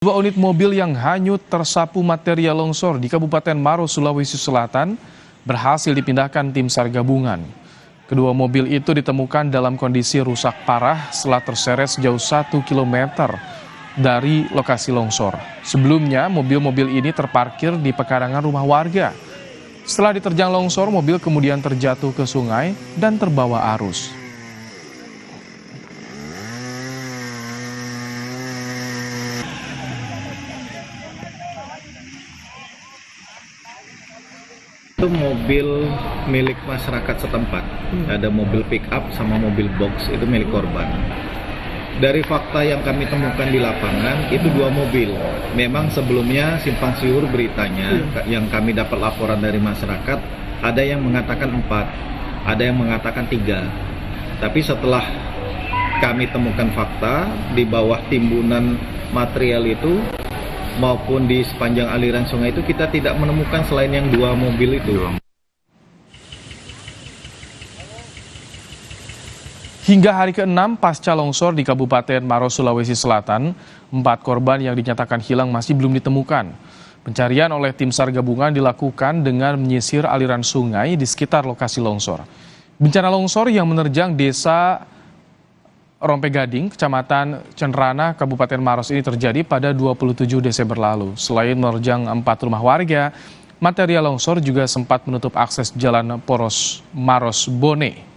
Dua unit mobil yang hanyut tersapu material longsor di Kabupaten Maros, Sulawesi Selatan berhasil dipindahkan tim SAR gabungan. Kedua mobil itu ditemukan dalam kondisi rusak parah setelah terseret sejauh 1 km dari lokasi longsor. Sebelumnya, mobil-mobil ini terparkir di pekarangan rumah warga. Setelah diterjang longsor, mobil kemudian terjatuh ke sungai dan terbawa arus. Itu mobil milik masyarakat setempat. Ada mobil pick up sama mobil box, itu milik korban. Dari fakta yang kami temukan di lapangan, itu 2 mobil. Memang sebelumnya simpang siur beritanya, yang kami dapat laporan dari masyarakat, ada yang mengatakan 4, ada yang mengatakan 3. Tapi setelah kami temukan fakta, di bawah timbunan material itu, maupun di sepanjang aliran sungai itu kita tidak menemukan selain yang 2 mobil itu. Hingga hari ke-6 pasca longsor di Kabupaten Maros, Sulawesi Selatan, 4 korban yang dinyatakan hilang masih belum ditemukan. Pencarian oleh tim SAR gabungan dilakukan dengan menyisir aliran sungai di sekitar lokasi longsor. Bencana longsor yang menerjang desa Rompegading, Kecamatan Cenrana, Kabupaten Maros ini terjadi pada 27 Desember lalu. Selain menerjang 4 rumah warga, material longsor juga sempat menutup akses jalan Poros Maros Bone.